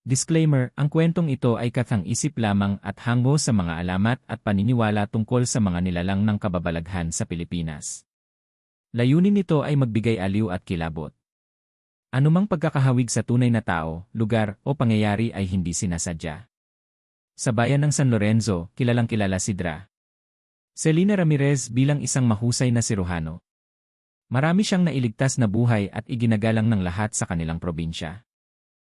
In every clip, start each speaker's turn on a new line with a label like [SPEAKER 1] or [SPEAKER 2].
[SPEAKER 1] Disclaimer, ang kwentong ito ay kathang-isip lamang at hango sa mga alamat at paniniwala tungkol sa mga nilalang ng kababalaghan sa Pilipinas. Layunin nito ay magbigay aliw at kilabot. Anumang pagkakahawig sa tunay na tao, lugar o pangyayari ay hindi sinasadya. Sa bayan ng San Lorenzo, kilalang-kilala si Dra. Celina Ramirez bilang isang mahusay na siruhano. Marami siyang nailigtas na buhay at iginagalang ng lahat sa kanilang probinsya.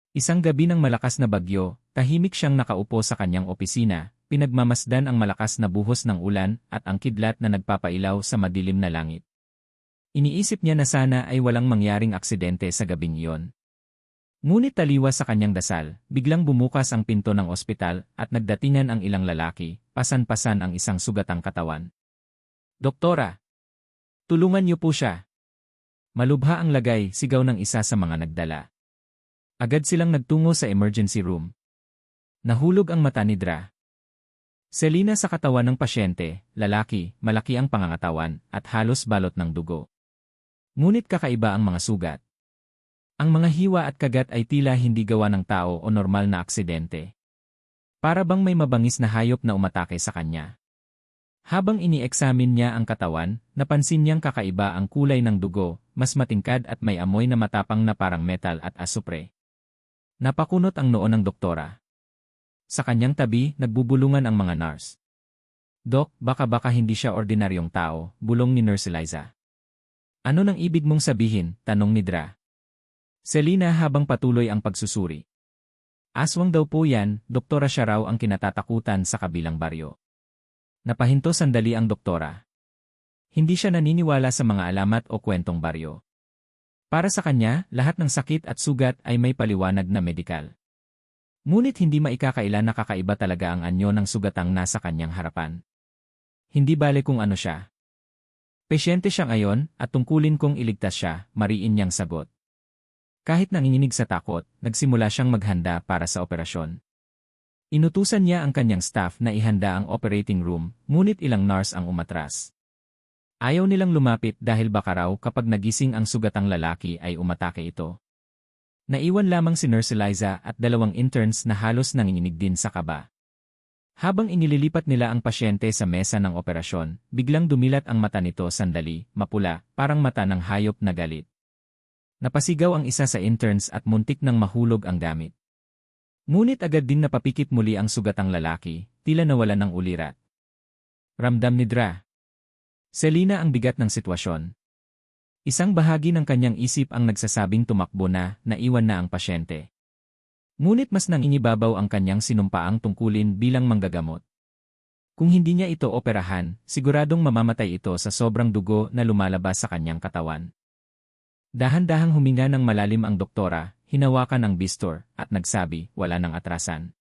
[SPEAKER 1] Isang gabi ng malakas na bagyo, tahimik siyang nakaupo sa kanyang opisina, pinagmamasdan ang malakas na buhos ng ulan at ang kidlat na nagpapailaw sa madilim na langit. Iniisip niya na sana ay walang mangyaring aksidente sa gabing iyon. Ngunit taliwas sa kanyang dasal, biglang bumukas ang pinto ng ospital at nagdatingan ang ilang lalaki, pasan-pasan ang isang sugatang katawan. "Doktora! Tulungan niyo po siya!" Malubha ang lagay, sigaw ng isa sa mga nagdala. Agad silang nagtungo sa emergency room. Nahulog ang mata ni Dra. Celina sa katawan ng pasyente, lalaki, malaki ang pangangatawan, at halos balot ng dugo. Ngunit kakaiba ang mga sugat. Ang mga hiwa at kagat ay tila hindi gawa ng tao o normal na aksidente. Para bang may mabangis na hayop na umatake sa kanya. Habang ini-examine niya ang katawan, napansin niyang kakaiba ang kulay ng dugo, mas matingkad at may amoy na matapang na parang metal at asupre. Napakunot ang noo ng doktora. Sa kanyang tabi, nagbubulungan ang mga nurse. "Dok, baka hindi siya ordinaryong tao," bulong ni Nurse Eliza. "Ano nang ibig mong sabihin?" tanong ni Dra. Celina habang patuloy ang pagsusuri. "Aswang daw po yan, doktora, siya raw ang kinatatakutan sa kabilang baryo." Napahinto sandali ang doktora. Hindi siya naniniwala sa mga alamat o kwentong baryo. Para sa kanya, lahat ng sakit at sugat ay may paliwanag na medikal. Ngunit hindi maikakaila na kakaiba talaga ang anyo ng sugatang nasa kanyang harapan. Hindi bale kung ano siya. Pesyente siya ngayon at tungkulin kong iligtas siya, mariin niyang sagot. Kahit nanginginig sa takot, nagsimula siyang maghanda para sa operasyon. Inutusan niya ang kanyang staff na ihanda ang operating room, ngunit ilang nurse ang umatras. Ayaw nilang lumapit dahil baka raw kapag nagising ang sugatang lalaki ay umatake ito. Naiwan lamang si Nurse Eliza at dalawang interns na halos nanginginig din sa kaba. Habang inililipat nila ang pasyente sa mesa ng operasyon, biglang dumilat ang mata nito sandali, mapula, parang mata ng hayop na galit. Napasigaw ang isa sa interns at muntik nang mahulog ang gamit. Ngunit agad din napapikit muli ang sugatang lalaki, tila nawalan ng ulirat. Ramdam ni Dra. Celina ang bigat ng sitwasyon. Isang bahagi ng kanyang isip ang nagsasabing tumakbo na, naiwan na ang pasyente. Ngunit mas nangingibabaw ang kanyang sinumpaang tungkulin bilang manggagamot. Kung hindi niya ito operahan, siguradong mamamatay ito sa sobrang dugo na lumalabas sa kanyang katawan. Dahan-dahang huminga ng malalim ang doktora, hinawakan ang bistor, at nagsabi, "Wala nang atrasan.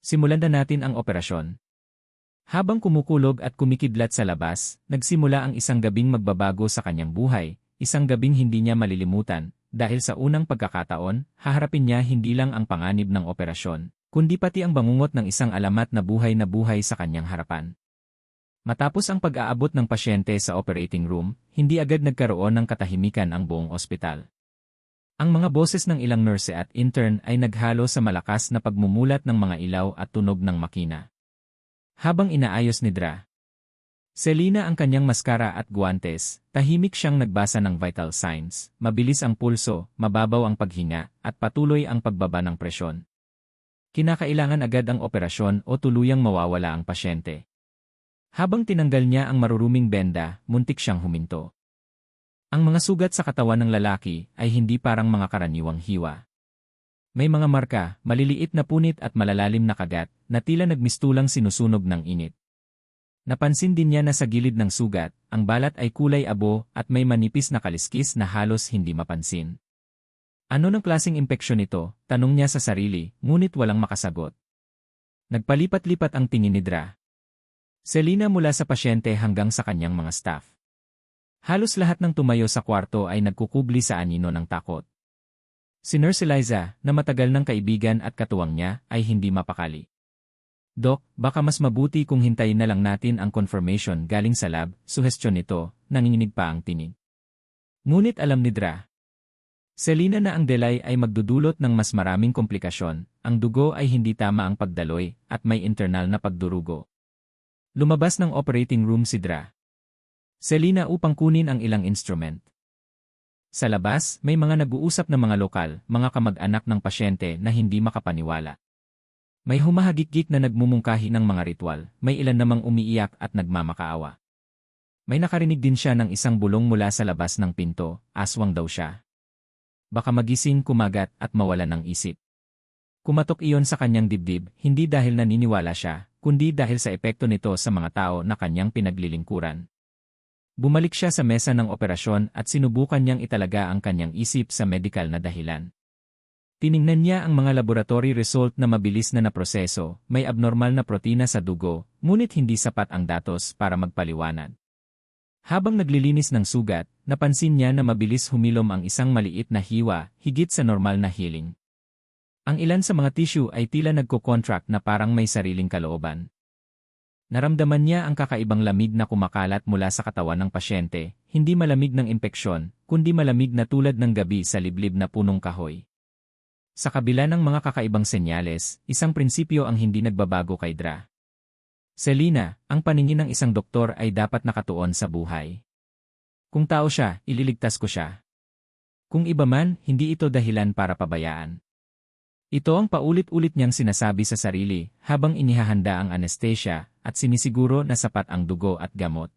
[SPEAKER 1] Simulan na natin ang operasyon." Habang kumukulog at kumikidlat sa labas, nagsimula ang isang gabing magbabago sa kanyang buhay, isang gabing hindi niya malilimutan, dahil sa unang pagkakataon, haharapin niya hindi lang ang panganib ng operasyon, kundi pati ang bangungot ng isang alamat na buhay sa kanyang harapan. Matapos ang pag-aabot ng pasyente sa operating room, hindi agad nagkaroon ng katahimikan ang buong ospital. Ang mga boses ng ilang nurse at intern ay naghalo sa malakas na pagmumulat ng mga ilaw at tunog ng makina. Habang inaayos ni Dra. Celina ang kanyang maskara at guwantes, tahimik siyang nagbasa ng vital signs, mabilis ang pulso, mababaw ang paghinga, at patuloy ang pagbaba ng presyon. Kinakailangan agad ang operasyon o tuluyang mawawala ang pasyente. Habang tinanggal niya ang maruruming benda, muntik siyang huminto. Ang mga sugat sa katawan ng lalaki ay hindi parang mga karaniwang hiwa. May mga marka, maliliit na punit at malalalim na kagat, na tila nagmistulang sinusunog ng init. Napansin din niya na sa gilid ng sugat, ang balat ay kulay abo at may manipis na kaliskis na halos hindi mapansin. Ano ng klaseng impeksyon ito? Tanong niya sa sarili, ngunit walang makasagot. Nagpalipat-lipat ang tingin ni Dra. Celina mula sa pasyente hanggang sa kanyang mga staff. Halos lahat ng tumayo sa kwarto ay nagkukubli sa anino ng takot. Si Nurse Eliza, na matagal ng kaibigan at katuwang niya, ay hindi mapakali. "Dok, baka mas mabuti kung hintayin na lang natin ang confirmation galing sa lab," suhestyon nito, nanginginig pa ang tinig. Ngunit alam ni Dra. Selina na ang delay ay magdudulot ng mas maraming komplikasyon, ang dugo ay hindi tama ang pagdaloy, at may internal na pagdurugo. Lumabas ng operating room si Dra. Selina upang kunin ang ilang instrument. Sa labas, may mga nag-uusap na mga lokal, mga kamag-anak ng pasyente na hindi makapaniwala. May humahagikik na nagmumungkahi ng mga ritual, may ilan namang umiiyak at nagmamakaawa. May nakarinig din siya ng isang bulong mula sa labas ng pinto, aswang daw siya. Baka magising, kumagat at mawala ng isip. Kumatok iyon sa kanyang dibdib, hindi dahil naniniwala siya, kundi dahil sa epekto nito sa mga tao na kanyang pinaglilingkuran. Bumalik siya sa mesa ng operasyon at sinubukan niyang italaga ang kanyang isip sa medikal na dahilan. Tiningnan niya ang mga laboratory result na mabilis na naproseso, may abnormal na protina sa dugo, ngunit hindi sapat ang datos para magpaliwanag. Habang naglilinis ng sugat, napansin niya na mabilis humilom ang isang maliit na hiwa, higit sa normal na healing. Ang ilan sa mga tissue ay tila nagko-contract na parang may sariling kalooban. Naramdaman niya ang kakaibang lamig na kumakalat mula sa katawan ng pasyente, hindi malamig ng impeksyon, kundi malamig na tulad ng gabi sa liblib na punong kahoy. Sa kabila ng mga kakaibang senyales, isang prinsipyo ang hindi nagbabago kay Dra. Selina, ang paningin ng isang doktor ay dapat nakatuon sa buhay. Kung tao siya, ililigtas ko siya. Kung iba man, hindi ito dahilan para pabayaan. Ito ang paulit-ulit niyang sinasabi sa sarili habang inihahanda ang anesthesia at sinisiguro na sapat ang dugo at gamot.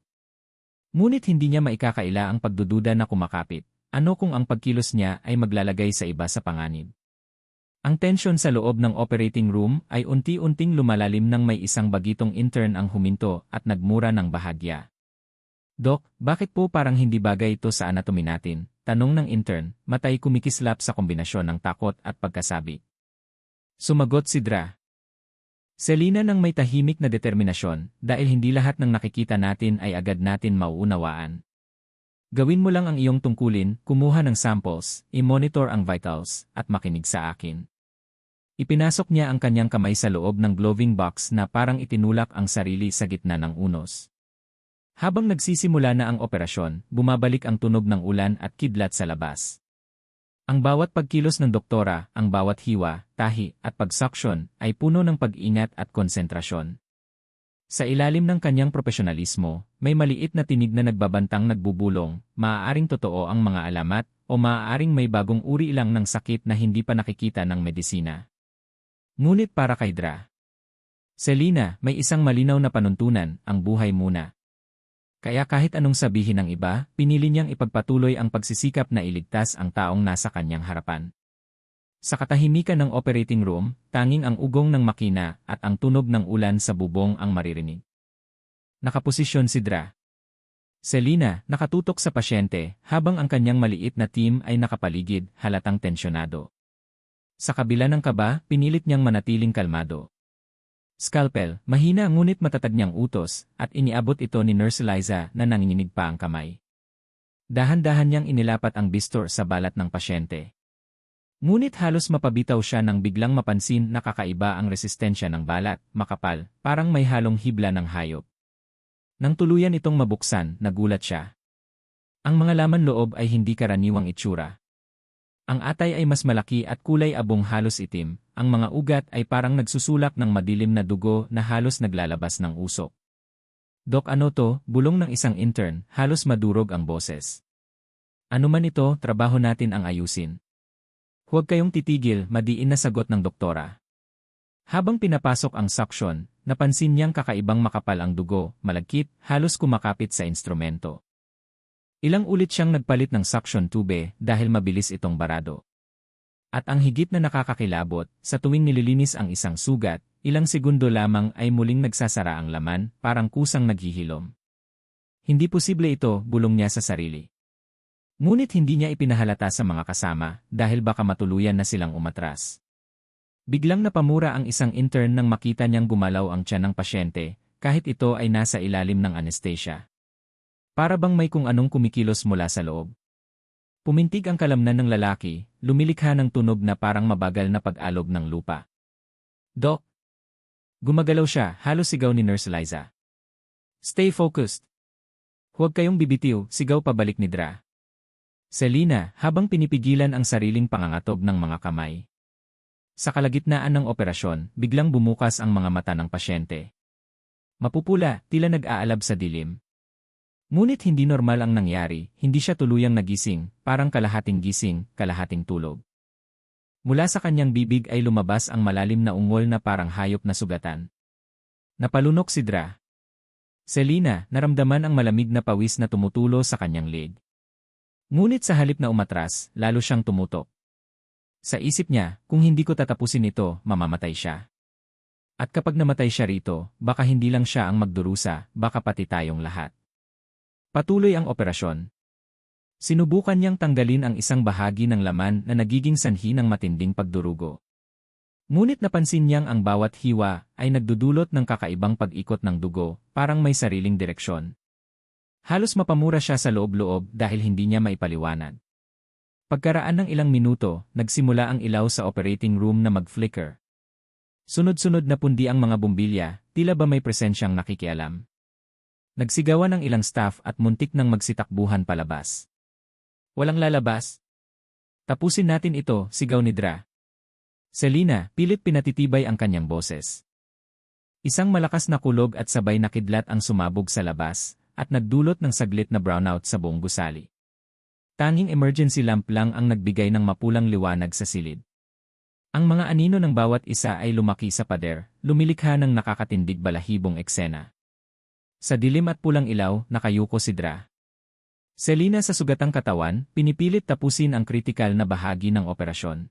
[SPEAKER 1] Ngunit hindi niya maikakaila ang pagdududa na kumakapit. Ano kung ang pagkilos niya ay maglalagay sa iba sa panganib? Ang tensyon sa loob ng operating room ay unti-unting lumalalim nang may isang bagitong intern ang huminto at nagmura ng bahagya. Dok, bakit po parang hindi bagay ito sa anatomy natin? Tanong ng intern, matay kumikislap sa kombinasyon ng takot at pagkasabi. Sumagot si Dra. Selina nang may tahimik na determinasyon, dahil hindi lahat ng nakikita natin ay agad natin mauunawaan. Gawin mo lang ang iyong tungkulin, kumuha ng samples, i-monitor ang vitals, at makinig sa akin. Ipinasok niya ang kanyang kamay sa loob ng gloving box na parang itinulak ang sarili sa gitna ng unos. Habang nagsisimula na ang operasyon, bumabalik ang tunog ng ulan at kidlat sa labas. Ang bawat pagkilos ng doktora, ang bawat hiwa, tahi, at pagsuction ay puno ng pag-ingat at konsentrasyon. Sa ilalim ng kanyang profesionalismo, may maliit na tinig na nagbabantang nagbubulong, maaaring totoo ang mga alamat, o maaaring may bagong uri lang ng sakit na hindi pa nakikita ng medisina. Ngunit para kay Dra. Selina, may isang malinaw na panuntunan, ang buhay muna. Kaya kahit anong sabihin ng iba, pinili niyang ipagpatuloy ang pagsisikap na iligtas ang taong nasa kanyang harapan. Sa katahimikan ng operating room, tanging ang ugong ng makina at ang tunog ng ulan sa bubong ang maririnig. Nakaposisyon si Dra. Selina, nakatutok sa pasyente, habang ang kanyang maliit na team ay nakapaligid, halatang tensyonado. Sa kabila ng kaba, pinilit niyang manatiling kalmado. Scalpel, mahina ngunit matatag niyang utos, at iniabot ito ni Nurse Liza na nanginginig pa ang kamay. Dahan-dahan niyang inilapat ang bistor sa balat ng pasyente. Ngunit halos mapabitaw siya nang biglang mapansin na kakaiba ang resistensya ng balat, makapal, parang may halong hibla ng hayop. Nang tuluyan itong mabuksan, nagulat siya. Ang mga laman loob ay hindi karaniwang itsura. Ang atay ay mas malaki at kulay abong halos itim, ang mga ugat ay parang nagsusulak ng madilim na dugo na halos naglalabas ng usok. Dok, ano to? Bulong ng isang intern, halos madurog ang boses. Ano man ito, trabaho natin ang ayusin. Huwag kayong titigil, madiin na sagot ng doktora. Habang pinapasok ang suction, napansin niyang kakaibang makapal ang dugo, malagkit, halos kumakapit sa instrumento. Ilang ulit siyang nagpalit ng suction tube dahil mabilis itong barado. At ang higit na nakakakilabot, sa tuwing nililinis ang isang sugat, ilang segundo lamang ay muling nagsasara ang laman, parang kusang naghihilom. Hindi posible ito, bulong niya sa sarili. Ngunit hindi niya ipinahalata sa mga kasama dahil baka matuluyan na silang umatras. Biglang napamura ang isang intern nang makita niyang gumalaw ang tiyan ng pasyente, kahit ito ay nasa ilalim ng anesthesia. Para bang may kung anong kumikilos mula sa loob. Pumintig ang kalamnan ng lalaki, lumilikha ng tunog na parang mabagal na pag-alog ng lupa. Doc! Gumagalaw siya, halos sigaw ni Nurse Liza. Stay focused! Huwag kayong bibitiw, sigaw pabalik ni Dra. Selina, habang pinipigilan ang sariling pangangatog ng mga kamay. Sa kalagitnaan ng operasyon, biglang bumukas ang mga mata ng pasyente. Mapupula, tila nag-aalab sa dilim. Ngunit hindi normal ang nangyari, hindi siya tuluyang nagising, parang kalahating gising, kalahating tulog. Mula sa kanyang bibig ay lumabas ang malalim na ungol na parang hayop na sugatan. Napalunok si Dra. Selina, naramdaman ang malamig na pawis na tumutulo sa kanyang leg. Ngunit sa halip na umatras, lalo siyang tumutok. Sa isip niya, kung hindi ko tatapusin ito, mamamatay siya. At kapag namatay siya rito, baka hindi lang siya ang magdurusa, baka pati tayong lahat. Patuloy ang operasyon. Sinubukan niyang tanggalin ang isang bahagi ng laman na nagiging sanhi ng matinding pagdurugo. Ngunit napansin niyang ang bawat hiwa ay nagdudulot ng kakaibang pag-ikot ng dugo, parang may sariling direksyon. Halos mapamura siya sa loob-loob dahil hindi niya maipaliwanag. Pagkaraan ng ilang minuto, nagsimula ang ilaw sa operating room na mag-flicker. Sunod-sunod na pundi ang mga bumbilya, tila ba may presensyang nakikialam. Nagsigawan ng ilang staff at muntik nang magsitakbuhan palabas. Walang lalabas. Tapusin natin ito, sigaw ni Dra. Selina, pilit pinatitibay ang kanyang boses. Isang malakas na kulog at sabay na kidlat ang sumabog sa labas, at nagdulot ng saglit na brownout sa buong gusali. Tanging emergency lamp lang ang nagbigay ng mapulang liwanag sa silid. Ang mga anino ng bawat isa ay lumaki sa pader, lumilikha ng nakakatindig balahibong eksena. Sa dilim at pulang ilaw, nakayuko si Dra. Selina sa sugatang katawan, pinipilit tapusin ang kritikal na bahagi ng operasyon.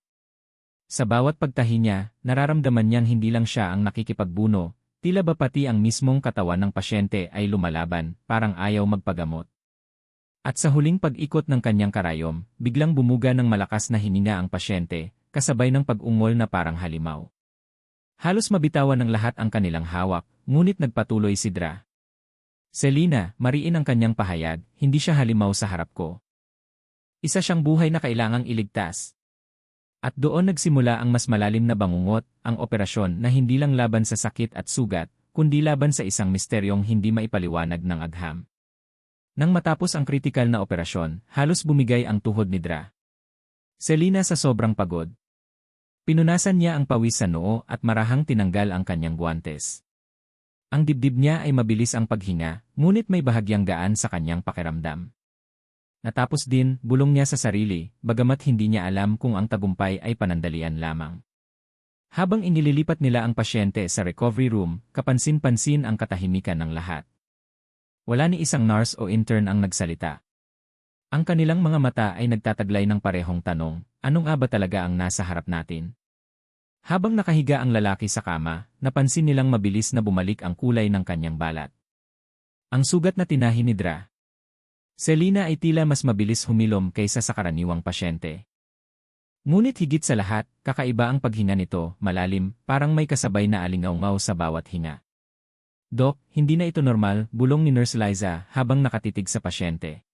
[SPEAKER 1] Sa bawat pagtahi niya, nararamdaman niyang hindi lang siya ang nakikipagbuno, tila ba pati ang mismong katawan ng pasyente ay lumalaban, parang ayaw magpagamot. At sa huling pag-ikot ng kanyang karayom, biglang bumuga ng malakas na hininga ang pasyente, kasabay ng pag-ungol na parang halimaw. Halos mabitawan ng lahat ang kanilang hawak, ngunit nagpatuloy si Dra. Selina, mariin ang kanyang pahayag, hindi siya halimaw sa harap ko. Isa siyang buhay na kailangang iligtas. At doon nagsimula ang mas malalim na bangungot, ang operasyon na hindi lang laban sa sakit at sugat, kundi laban sa isang misteryong hindi maipaliwanag ng agham. Nang matapos ang kritikal na operasyon, halos bumigay ang tuhod ni Dra. Selina sa sobrang pagod. Pinunasan niya ang pawis sa noo at marahang tinanggal ang kanyang guwantes. Ang dibdib niya ay mabilis ang paghinga, ngunit may bahagyang gaan sa kanyang pakiramdam. Natapos din, bulong niya sa sarili, bagamat hindi niya alam kung ang tagumpay ay panandalian lamang. Habang inililipat nila ang pasyente sa recovery room, kapansin-pansin ang katahimikan ng lahat. Wala ni isang nurse o intern ang nagsalita. Ang kanilang mga mata ay nagtataglay ng parehong tanong, anong ba talaga ang nasa harap natin? Habang nakahiga ang lalaki sa kama, napansin nilang mabilis na bumalik ang kulay ng kanyang balat. Ang sugat na tinahi ni Dra. Selina ay tila mas mabilis humilom kaysa sa karaniwang pasyente. Ngunit higit sa lahat, kakaiba ang paghinga nito, malalim, parang may kasabay na alingaungaw sa bawat hinga. Dok, hindi na ito normal, bulong ni Nurse Liza habang nakatitig sa pasyente.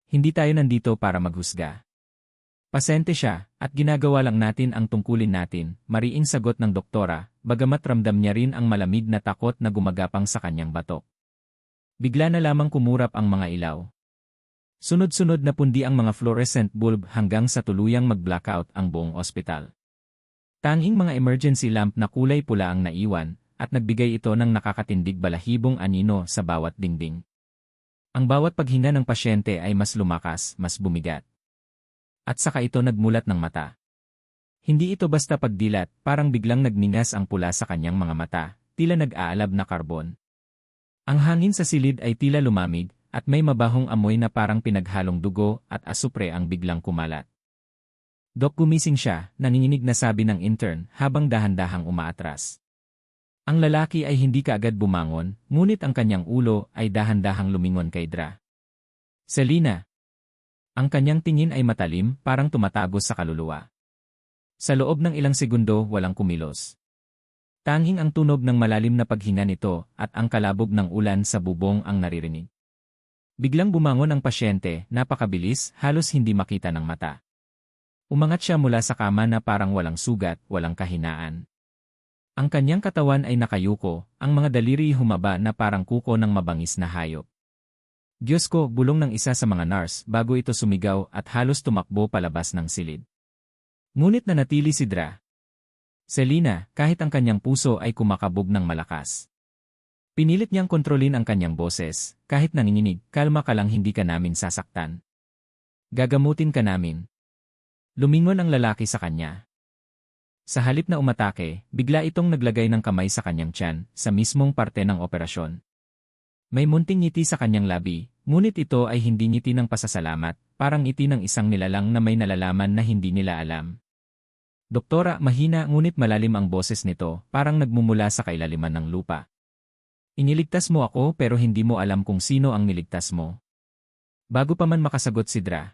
[SPEAKER 1] Hindi tayo nandito para maghusga. Pasente siya, at ginagawa lang natin ang tungkulin natin, mariing sagot ng doktora, bagamat ramdam niya rin ang malamig na takot na gumagapang sa kanyang batok. Bigla na lamang kumurap ang mga ilaw. Sunod-sunod na pundi ang mga fluorescent bulb hanggang sa tuluyang mag-blackout ang buong ospital. Tanging mga emergency lamp na kulay pula ang naiwan, at nagbigay ito ng nakakatindig balahibong anino sa bawat dingding. Ang bawat paghinga ng pasyente ay mas lumakas, mas bumigat. At saka ito nagmulat ng mata. Hindi ito basta pagdilat, parang biglang nagningas ang pula sa kanyang mga mata, tila nag-aalab na karbon. Ang hangin sa silid ay tila lumamig, at may mabahong amoy na parang pinaghalong dugo at asupre ang biglang kumalat. Dok, gumising siya, nanginginig na sabi ng intern habang dahan-dahang umaatras. Ang lalaki ay hindi kaagad bumangon, ngunit ang kanyang ulo ay dahan-dahang lumingon kay Dra. Selina. Ang kanyang tingin ay matalim, parang tumatagos sa kaluluwa. Sa loob ng ilang segundo, walang kumilos. Tanging ang tunog ng malalim na paghinga nito at ang kalabog ng ulan sa bubong ang naririnig. Biglang bumangon ang pasyente, napakabilis, halos hindi makita ng mata. Umangat siya mula sa kama na parang walang sugat, walang kahinaan. Ang kanyang katawan ay nakayuko, ang mga daliri humaba na parang kuko ng mabangis na hayop. Diyos ko, bulong ng isa sa mga nurse bago ito sumigaw at halos tumakbo palabas ng silid. Ngunit nanatili si Dra. Selina, kahit ang kanyang puso ay kumakabog ng malakas. Pinilit niyang kontrolin ang kanyang boses, kahit nanginginig, kalma ka lang, hindi ka namin sasaktan. Gagamutin ka namin. Lumingon ang lalaki sa kanya. Sa halip na umatake, bigla itong naglagay ng kamay sa kanyang tiyan, sa mismong parte ng operasyon. May munting ngiti sa kanyang labi, ngunit ito ay hindi ngiti ng pasasalamat, parang ngiti ng isang nilalang na may nalalaman na hindi nila alam. Doktora, mahina ngunit malalim ang boses nito, parang nagmumula sa kailaliman ng lupa. Iniligtas mo ako pero hindi mo alam kung sino ang niligtas mo. Bago pa man makasagot si Dra.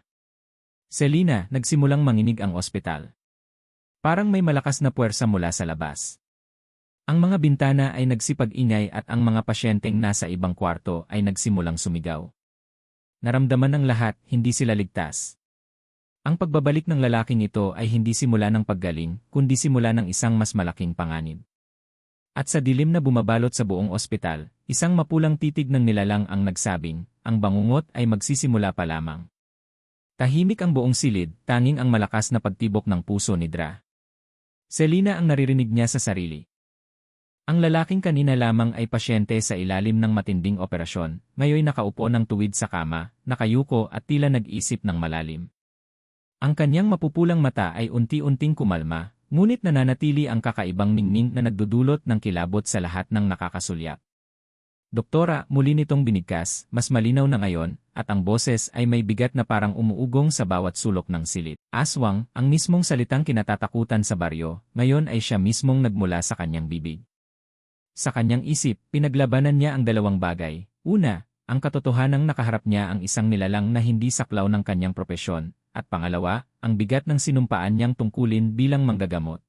[SPEAKER 1] Selina, nagsimulang manginig ang ospital. Parang may malakas na puwersa mula sa labas. Ang mga bintana ay nagsipag-ingay at ang mga pasyenteng nasa ibang kwarto ay nagsimulang sumigaw. Naramdaman ng lahat, hindi sila ligtas. Ang pagbabalik ng lalaking ito ay hindi simula ng paggaling, kundi simula ng isang mas malaking panganib. At sa dilim na bumabalot sa buong ospital, isang mapulang titig ng nilalang ang nagsabing, ang bangungot ay magsisimula pa lamang. Tahimik ang buong silid, tanging ang malakas na pagtibok ng puso ni Dra. Selina ang naririnig niya sa sarili. Ang lalaking kanina lamang ay pasyente sa ilalim ng matinding operasyon, ngayon nakaupo ng tuwid sa kama, nakayuko at tila nag-isip ng malalim. Ang kanyang mapupulang mata ay unti-unting kumalma, ngunit nananatili ang kakaibang ningning na nagdudulot ng kilabot sa lahat ng nakakasulyak. Doktora, muli nitong binigkas, mas malinaw na ngayon, at ang boses ay may bigat na parang umuugong sa bawat sulok ng silid. Aswang, ang mismong salitang kinatatakutan sa baryo, ngayon ay siya mismong nagmula sa kanyang bibig. Sa kanyang isip, pinaglabanan niya ang dalawang bagay. Una, ang katotohanang nakaharap niya ang isang nilalang na hindi saklaw ng kanyang propesyon, at pangalawa, ang bigat ng sinumpaan niyang tungkulin bilang manggagamot.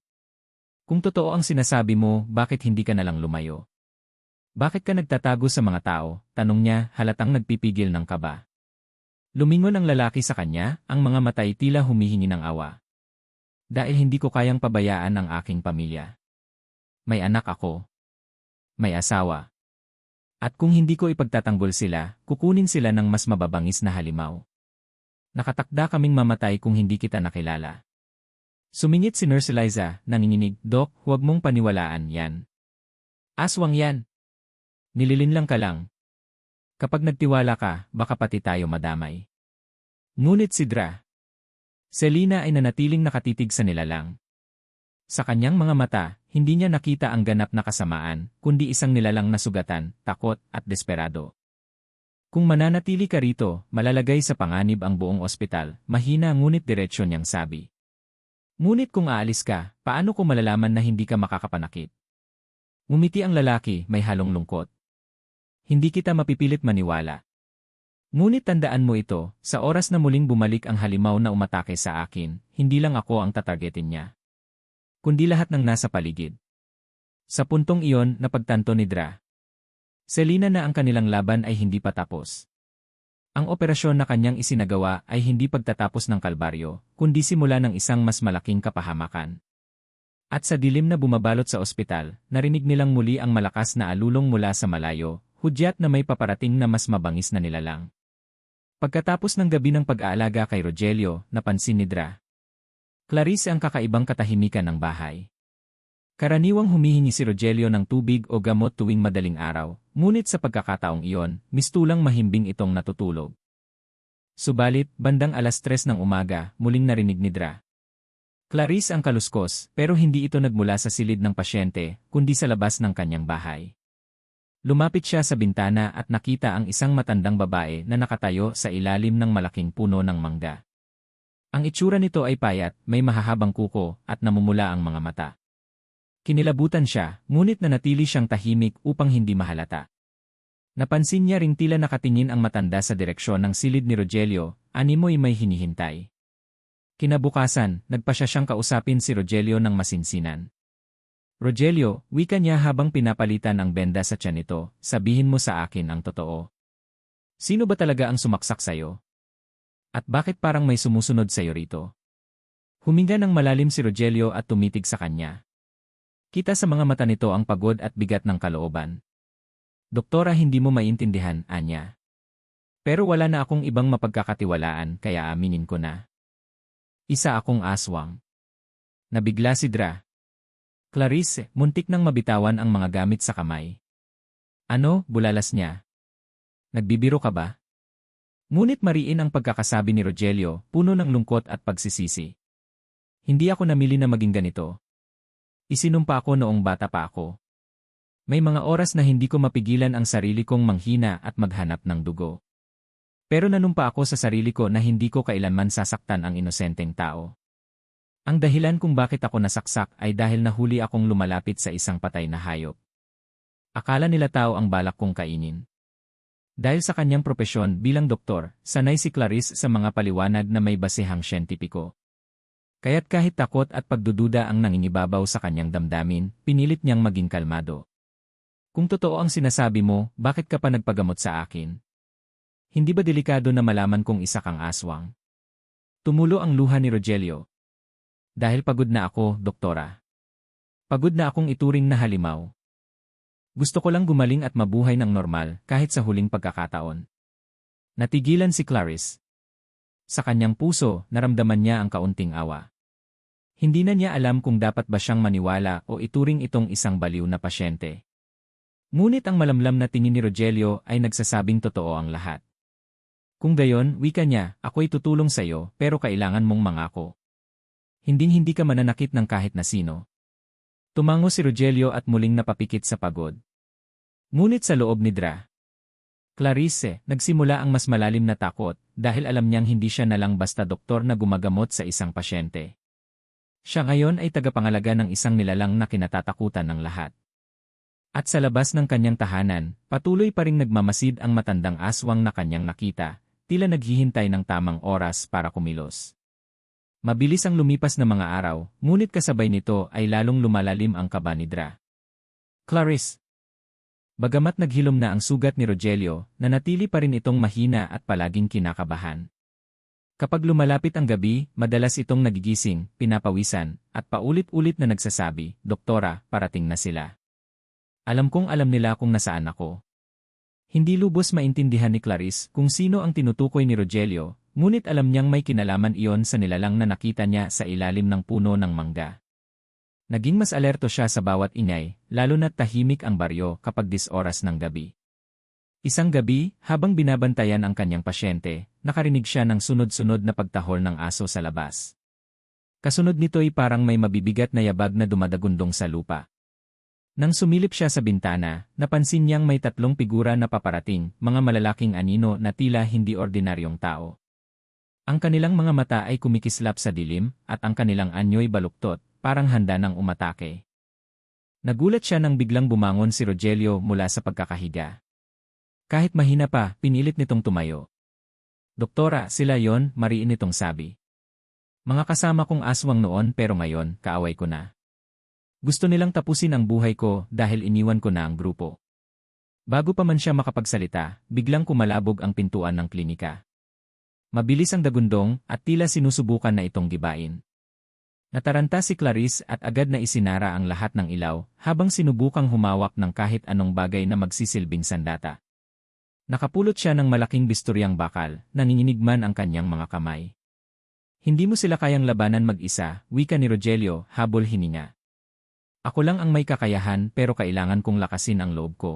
[SPEAKER 1] Kung totoo ang sinasabi mo, bakit hindi ka nalang lumayo? Bakit ka nagtatago sa mga tao? Tanong niya, halatang nagpipigil ng kaba. Lumingon ang lalaki sa kanya, ang mga matay tila humihingi ng awa. Dahil hindi ko kayang pabayaan ang aking pamilya. May anak ako. May asawa. At kung hindi ko ipagtatanggol sila, kukunin sila ng mas mababangis na halimaw. Nakatakda kaming mamatay kung hindi kita nakilala. Sumingit si Nurse Eliza, nanginginig, Dok, huwag mong paniwalaan yan. Aswang yan. Nililinlang ka lang. Kapag nagtiwala ka, baka pati tayo madamay. Ngunit si Dra. Selina ay nanatiling nakatitig sa nilalang. Sa kanyang mga mata, hindi niya nakita ang ganap na kasamaan, kundi isang nilalang na sugatan, takot, at desperado. Kung mananatili ka rito, malalagay sa panganib ang buong ospital, mahina ngunit diretsyo niyang sabi. Ngunit kung aalis ka, paano ko malalaman na hindi ka makakapanakit? Ngumiti ang lalaki, may halong lungkot. Hindi kita mapipilit maniwala. Ngunit tandaan mo ito, sa oras na muling bumalik ang halimaw na umatake sa akin, hindi lang ako ang tatargetin niya, kundi lahat ng nasa paligid. Sa puntong iyon, napagtanto ni Dra. Selina na ang kanilang laban ay hindi pa tapos. Ang operasyon na kanyang isinagawa ay hindi pagtatapos ng kalbaryo, kundi simula ng isang mas malaking kapahamakan. At sa dilim na bumabalot sa ospital, narinig nilang muli ang malakas na alulong mula sa malayo, hudyat na may paparating na mas mabangis na nilalang. Pagkatapos ng gabi ng pag-aalaga kay Rogelio, napansin ni Dra. Clarice ang kakaibang katahimikan ng bahay. Karaniwang humihingi si Rogelio ng tubig o gamot tuwing madaling araw, ngunit sa pagkakataong iyon, mistulang mahimbing itong natutulog. Subalit, bandang 3:00 ng umaga, muling narinig ni Dra. Clarice ang kaluskos, pero hindi ito nagmula sa silid ng pasyente, kundi sa labas ng kanyang bahay. Lumapit siya sa bintana at nakita ang isang matandang babae na nakatayo sa ilalim ng malaking puno ng mangga. Ang itsura nito ay payat, may mahahabang kuko, at namumula ang mga mata. Kinilabutan siya, ngunit nanatili siyang tahimik upang hindi mahalata. Napansin niya ring tila nakatingin ang matanda sa direksyon ng silid ni Rogelio, animoy may hinihintay. Kinabukasan, nagpa siyang kausapin si Rogelio ng masinsinan. Rogelio, wika niya habang pinapalitan ang benda sa tiyan nito, sabihin mo sa akin ang totoo. Sino ba talaga ang sumaksak sa'yo? At bakit parang may sumusunod sa'yo rito? Huminga ng malalim si Rogelio at tumitig sa kanya. Kita sa mga mata nito ang pagod at bigat ng kalooban. Doktora, hindi mo maintindihan, Anya. Pero wala na akong ibang mapagkakatiwalaan kaya aminin ko na. Isa akong aswang. Nabigla si Dra. Clarice, muntik nang mabitawan ang mga gamit sa kamay. Ano, bulalas niya? Nagbibiro ka ba? Ngunit mariin ang pagkakasabi ni Rogelio, puno ng lungkot at pagsisisi. Hindi ako namili na maging ganito. Isinumpa ako noong bata pa ako. May mga oras na hindi ko mapigilan ang sarili kong manghina at maghanap ng dugo. Pero nanumpa ako sa sarili ko na hindi ko kailanman sasaktan ang inosenteng tao. Ang dahilan kung bakit ako nasaksak ay dahil nahuli akong lumalapit sa isang patay na hayop. Akala nila tao ang balak kong kainin. Dahil sa kanyang propesyon bilang doktor, sanay si Clarice sa mga paliwanag na may basehang siyentipiko. Kaya't kahit takot at pagdududa ang nangingibabaw sa kanyang damdamin, pinilit niyang maging kalmado. Kung totoo ang sinasabi mo, bakit ka pa nagpagamot sa akin? Hindi ba delikado na malaman kung isa kang aswang? Tumulo ang luha ni Rogelio. Dahil pagod na ako, doktora. Pagod na akong ituring na halimaw. Gusto ko lang gumaling at mabuhay ng normal kahit sa huling pagkakataon. Natigilan si Clarice. Sa kanyang puso, naramdaman niya ang kaunting awa. Hindi na niya alam kung dapat ba siyang maniwala o ituring itong isang baliw na pasyente. Ngunit ang malamlam na tingin ni Rogelio ay nagsasabing totoo ang lahat. Kung gayon, wika niya, ako'y tutulong sa iyo pero kailangan mong mangako. Hinding-hindi ka mananakit ng kahit na sino. Tumango si Rogelio at muling napapikit sa pagod. Ngunit sa loob ni Dra. Clarice, nagsimula ang mas malalim na takot dahil alam niyang hindi siya nalang basta doktor na gumagamot sa isang pasyente. Siya ngayon ay tagapangalaga ng isang nilalang na kinatatakutan ng lahat. At sa labas ng kanyang tahanan, patuloy pa ring nagmamasid ang matandang aswang na kanyang nakita, tila naghihintay ng tamang oras para kumilos. Mabilis ang lumipas na mga araw, ngunit kasabay nito ay lalong lumalalim ang kaba ni Dra. Clarice. Bagamat naghilom na ang sugat ni Rogelio, nanatili pa rin itong mahina at palaging kinakabahan. Kapag lumalapit ang gabi, madalas itong nagigising, pinapawisan, at paulit-ulit na nagsasabi, Doktora, parating na sila. Alam kong alam nila kung nasaan ako. Hindi lubos maintindihan ni Clarice kung sino ang tinutukoy ni Rogelio, ngunit alam niyang may kinalaman iyon sa nilalang na nakita niya sa ilalim ng puno ng mangga. Naging mas alerto siya sa bawat ingay, lalo na't tahimik ang baryo kapag 10 oras ng gabi. Isang gabi, habang binabantayan ang kanyang pasyente, nakarinig siya ng sunod-sunod na pagtahol ng aso sa labas. Kasunod nito'y parang may mabibigat na yabag na dumadagundong sa lupa. Nang sumilip siya sa bintana, napansin niyang may 3 figura na paparating, mga malalaking anino na tila hindi ordinaryong tao. Ang kanilang mga mata ay kumikislap sa dilim, at ang kanilang anyo'y baluktot, parang handa nang umatake. Nagulat siya nang biglang bumangon si Rogelio mula sa pagkakahiga. Kahit mahina pa, pinilit nitong tumayo. Doktora, sila yon, mariin nitong sabi. Mga kasama kong aswang noon pero ngayon, kaaway ko na. Gusto nilang tapusin ang buhay ko dahil iniwan ko na ang grupo. Bago pa man siya makapagsalita, biglang kumalabog ang pintuan ng klinika. Mabilis ang dagundong at tila sinusubukan na itong gibain. Nataranta si Clarice at agad na isinara ang lahat ng ilaw habang sinubukang humawak ng kahit anong bagay na magsisilbing sandata. Nakapulot siya ng malaking bisturyang bakal, nanginginig man ang kanyang mga kamay. Hindi mo sila kayang labanan mag-isa, wika ni Rogelio, habol hininga. Ako lang ang may kakayahan pero kailangan kong lakasin ang loob ko.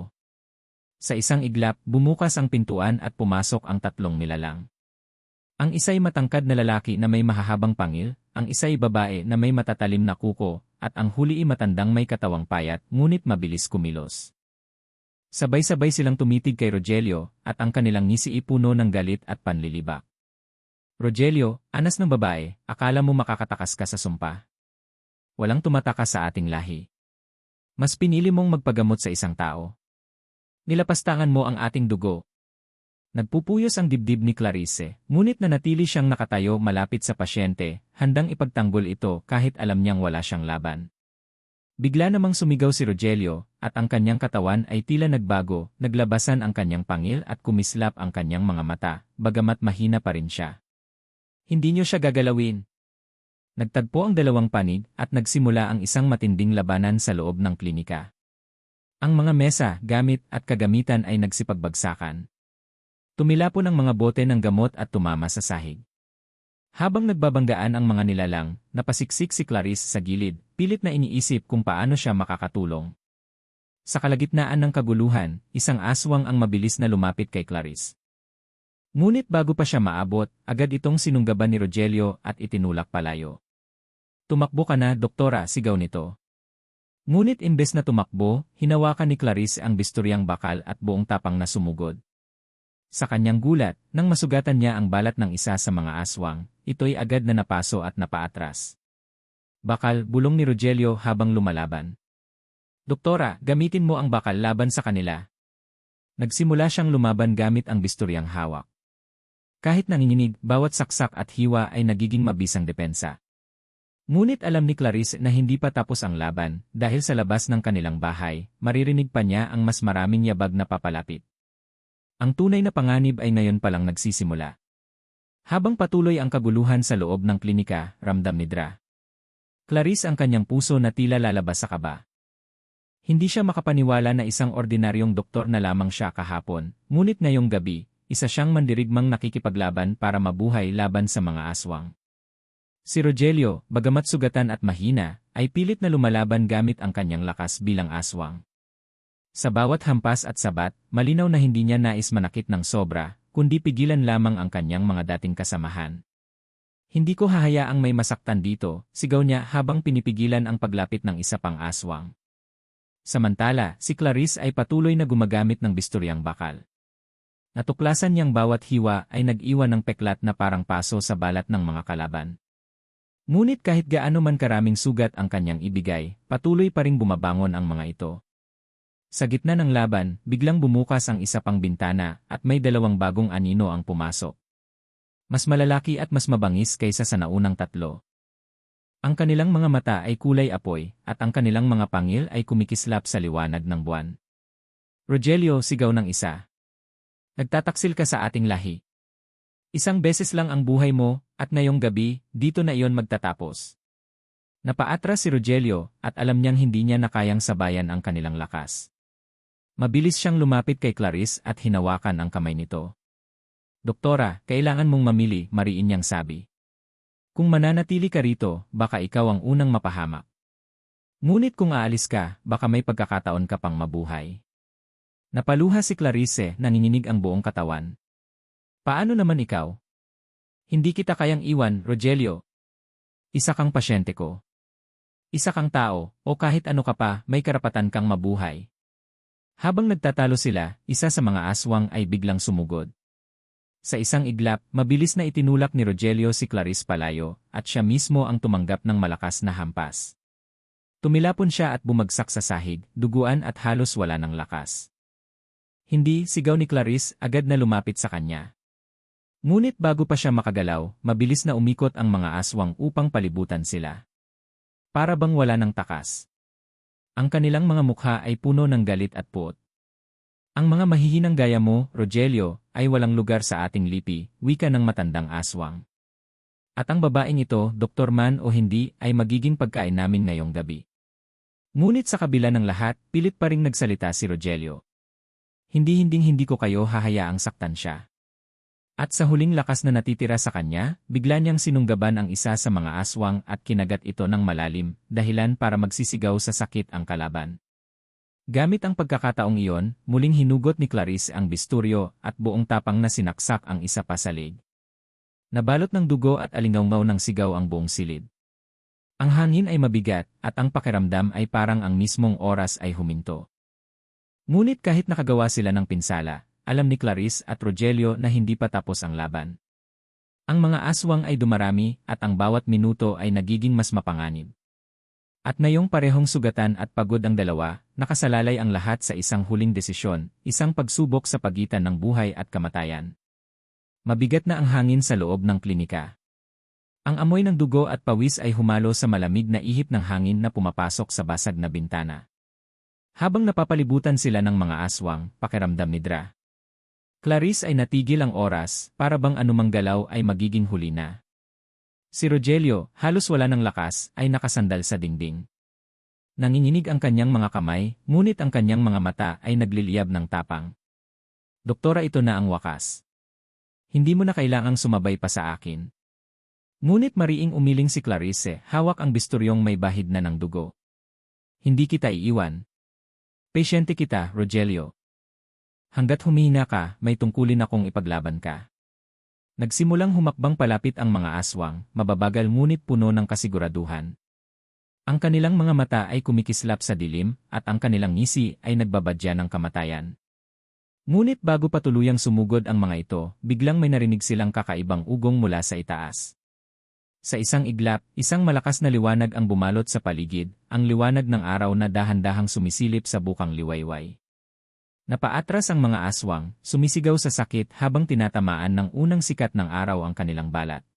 [SPEAKER 1] Sa isang iglap, bumukas ang pintuan at pumasok ang 3 nilalang. Ang isa'y matangkad na lalaki na may mahahabang pangil, ang isa'y babae na may matatalim na kuko, at ang huli'y matandang may katawang payat ngunit mabilis kumilos. Sabay-sabay silang tumitig kay Rogelio at ang kanilang ngisi'y puno ng galit at panlilibak. Rogelio, anas ng babae, akala mo makakatakas ka sa sumpa? Walang tumatakas sa ating lahi. Mas pinili mong magpagamot sa isang tao. Nilapastangan mo ang ating dugo. Nagpupuyos ang dibdib ni Clarice, ngunit nanatili siyang nakatayo malapit sa pasyente, handang ipagtanggol ito kahit alam niyang wala siyang laban. Bigla namang sumigaw si Rogelio, at ang kanyang katawan ay tila nagbago, naglabasan ang kanyang pangil at kumislap ang kanyang mga mata, bagamat mahina pa rin siya. Hindi niyo siya gagalawin. Nagtagpo ang 2 panig at nagsimula ang isang matinding labanan sa loob ng klinika. Ang mga mesa, gamit at kagamitan ay nagsipagbagsakan. Tumilapon ang mga bote ng gamot at tumama sa sahig. Habang nagbabanggaan ang mga nilalang, napasiksik si Clarice sa gilid, pilit na iniisip kung paano siya makakatulong. Sa kalagitnaan ng kaguluhan, isang aswang ang mabilis na lumapit kay Clarice. Ngunit bago pa siya maabot, agad itong sinunggaban ni Rogelio at itinulak palayo. "Tumakbo ka na, doktora," sigaw nito. Ngunit imbes na tumakbo, hinawakan ni Clarice ang bisturyang bakal at buong tapang na sumugod. Sa kanyang gulat, nang masugatan niya ang balat ng isa sa mga aswang, ito'y agad na napaso at napaatras. "Bakal," bulong ni Rogelio habang lumalaban. "Doktora, gamitin mo ang bakal laban sa kanila." Nagsimula siyang lumaban gamit ang bisturyang hawak. Kahit nanginginig, bawat saksak at hiwa ay nagiging mabisang depensa. Ngunit alam ni Clarice na hindi pa tapos ang laban, dahil sa labas ng kanilang bahay, maririnig pa niya ang mas maraming yabag na papalapit. Ang tunay na panganib ay ngayon palang nagsisimula. Habang patuloy ang kaguluhan sa loob ng klinika, ramdam ni Dra. Clarice ang kanyang puso na tila lalabas sa kaba. Hindi siya makapaniwala na isang ordinaryong doktor na lamang siya kahapon, ngunit ngayong gabi, isa siyang mandirigmang nakikipaglaban para mabuhay laban sa mga aswang. Si Rogelio, bagamat sugatan at mahina, ay pilit na lumalaban gamit ang kanyang lakas bilang aswang. Sa bawat hampas at sabat, malinaw na hindi niya nais manakit ng sobra, kundi pigilan lamang ang kanyang mga dating kasamahan. "Hindi ko hahayaang may masaktan dito," sigaw niya habang pinipigilan ang paglapit ng isa pang aswang. Samantala, si Clarice ay patuloy na gumagamit ng bisturyang bakal. Natuklasan niyang bawat hiwa ay nag-iwan ng peklat na parang paso sa balat ng mga kalaban. Ngunit kahit gaano man karaming sugat ang kanyang ibigay, patuloy pa ring bumabangon ang mga ito. Sa gitna ng laban, biglang bumukas ang isa pang bintana at may dalawang bagong anino ang pumasok. Mas malalaki at mas mabangis kaysa sa naunang tatlo. Ang kanilang mga mata ay kulay apoy at ang kanilang mga pangil ay kumikislap sa liwanag ng buwan. "Rogelio," sigaw ng isa. "Nagtataksil ka sa ating lahi. Isang beses lang ang buhay mo, at ngayong gabi, dito na iyon magtatapos." Napaatras si Rogelio, at alam niyang hindi niya na kayang sabayan ang kanilang lakas. Mabilis siyang lumapit kay Clarice at hinawakan ang kamay nito. "Doktora, kailangan mong mamili," mariin niyang sabi. "Kung mananatili ka rito, baka ikaw ang unang mapahamak. Ngunit kung aalis ka, baka may pagkakataon ka pang mabuhay." Napaluha si Clarice, nanginginig ang buong katawan. "Paano naman ikaw? Hindi kita kayang iwan, Rogelio. Isa kang pasyente ko. Isa kang tao, o kahit ano ka pa, may karapatan kang mabuhay." Habang nagtatalo sila, isa sa mga aswang ay biglang sumugod. Sa isang iglap, mabilis na itinulak ni Rogelio si Clarice palayo, at siya mismo ang tumanggap ng malakas na hampas. Tumilapon siya at bumagsak sa sahig, duguan at halos wala ng lakas. "Hindi," sigaw ni Clarice, agad na lumapit sa kanya. Ngunit bago pa siya makagalaw, mabilis na umikot ang mga aswang upang palibutan sila. Para bang wala ng takas. Ang kanilang mga mukha ay puno ng galit at puot. "Ang mga mahihinang gaya mo, Rogelio, ay walang lugar sa ating lipi," wika ng matandang aswang. "At ang babaeng ito, doktor man o hindi, ay magiging pagkain namin ngayong gabi." Ngunit sa kabila ng lahat, pilit pa ring nagsalita si Rogelio. Hindi ko kayo hahayaang saktan siya." At sa huling lakas na natitira sa kanya, bigla niyang sinunggaban ang isa sa mga aswang at kinagat ito ng malalim, dahilan para magsisigaw sa sakit ang kalaban. Gamit ang pagkakataong iyon, muling hinugot ni Clarice ang bisturyo at buong tapang na sinaksak ang isa pa sa leg. Nabalot ng dugo at alingawngaw ng sigaw ang buong silid. Ang hangin ay mabigat at ang pakiramdam ay parang ang mismong oras ay huminto. Ngunit kahit nakagawa sila ng pinsala, alam ni Clarice at Rogelio na hindi pa tapos ang laban. Ang mga aswang ay dumarami at ang bawat minuto ay nagiging mas mapanganib. At ngayong parehong sugatan at pagod ang dalawa, nakasalalay ang lahat sa isang huling desisyon, isang pagsubok sa pagitan ng buhay at kamatayan. Mabigat na ang hangin sa loob ng klinika. Ang amoy ng dugo at pawis ay humalo sa malamig na ihip ng hangin na pumapasok sa basag na bintana. Habang napapalibutan sila ng mga aswang, pakiramdam ni Dra. Clarice ay natigil ang oras, para bang anumang galaw ay magiging huli na. Si Rogelio, halos wala ng lakas, ay nakasandal sa dingding. Nanginginig ang kanyang mga kamay, ngunit ang kanyang mga mata ay nagliliyab ng tapang. Doktora, ito na ang wakas. Hindi mo na kailangang sumabay pa sa akin. Ngunit mariing umiling si Clarice, hawak ang bisturyong may bahid na ng dugo. Hindi kita iiwan. Pasyente kita, Rogelio. Hanggat humihina ka, may tungkulin akong ipaglaban ka. Nagsimulang humakbang palapit ang mga aswang, mababagal ngunit puno ng kasiguraduhan. Ang kanilang mga mata ay kumikislap sa dilim, at ang kanilang ngisi ay nagbabadya ng kamatayan. Ngunit bago pa tuluyang sumugod ang mga ito, biglang may narinig silang kakaibang ugong mula sa itaas. Sa isang iglap, isang malakas na liwanag ang bumalot sa paligid, ang liwanag ng araw na dahan-dahang sumisilip sa bukang liwayway. Napaatras ang mga aswang, sumisigaw sa sakit habang tinatamaan ng unang sikat ng araw ang kanilang balat.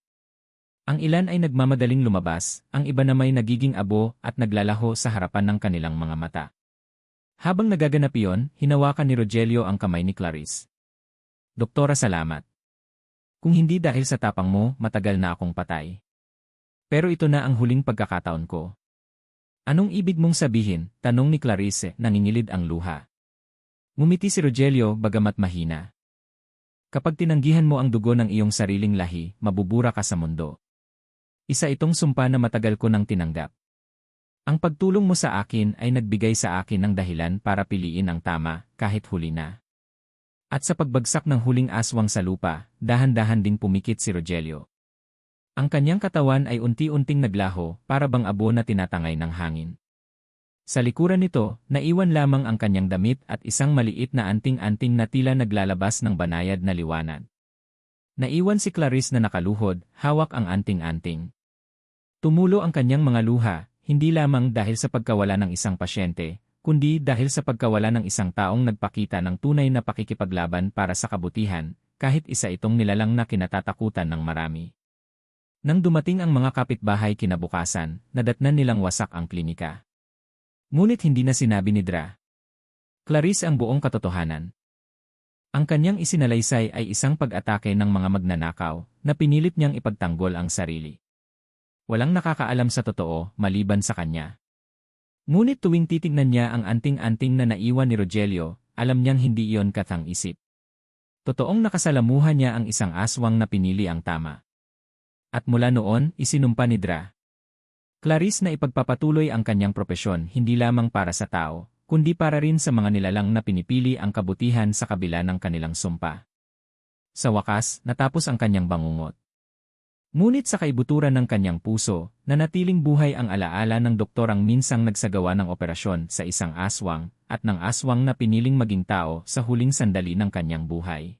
[SPEAKER 1] Ang ilan ay nagmamadaling lumabas, ang iba naman nagiging abo at naglalaho sa harapan ng kanilang mga mata. Habang nagaganap iyon, hinawakan ni Rogelio ang kamay ni Clarice. Doktora, salamat. Kung hindi dahil sa tapang mo, matagal na akong patay. Pero ito na ang huling pagkakataon ko. Anong ibig mong sabihin? Tanong ni Clarice, nangingilid ang luha. Ngumiti si Rogelio bagamat mahina. Kapag tinanggihan mo ang dugo ng iyong sariling lahi, mabubura ka sa mundo. Isa itong sumpa na matagal ko nang tinanggap. Ang pagtulong mo sa akin ay nagbigay sa akin ng dahilan para piliin ang tama, kahit huli na. At sa pagbagsak ng huling aswang sa lupa, dahan-dahan ding pumikit si Rogelio. Ang kanyang katawan ay unti-unting naglaho, para bang abo na tinatangay ng hangin. Sa likuran nito, naiwan lamang ang kanyang damit at isang maliit na anting-anting na tila naglalabas ng banayad na liwanag. Naiwan si Clarice na nakaluhod, hawak ang anting-anting. Tumulo ang kanyang mga luha, hindi lamang dahil sa pagkawala ng isang pasyente, kundi dahil sa pagkawala ng isang taong nagpakita ng tunay na pakikipaglaban para sa kabutihan, kahit isa itong nilalang na kinatatakutan ng marami. Nang dumating ang mga kapitbahay kinabukasan, nadatnan nilang wasak ang klinika. Ngunit hindi na sinabi ni Dra. Clarice ang buong katotohanan. Ang kanyang isinalaysay ay isang pag-atake ng mga magnanakaw na pinilit niyang ipagtanggol ang sarili. Walang nakakaalam sa totoo maliban sa kanya. Ngunit tuwing titignan niya ang anting-anting na naiwan ni Rogelio, alam niyang hindi iyon katang-isip. Totoong nakasalamuhan niya ang isang aswang na pinili ang tama. At mula noon, isinumpa ni Dra. Clarice na ipagpapatuloy ang kanyang propesyon hindi lamang para sa tao, kundi para rin sa mga nilalang na pinipili ang kabutihan sa kabila ng kanilang sumpa. Sa wakas, natapos ang kanyang bangungot. Ngunit sa kaibuturan ng kanyang puso, nanatiling buhay ang alaala ng doktorang minsang nagsagawa ng operasyon sa isang aswang, at ng aswang na piniling maging tao sa huling sandali ng kanyang buhay.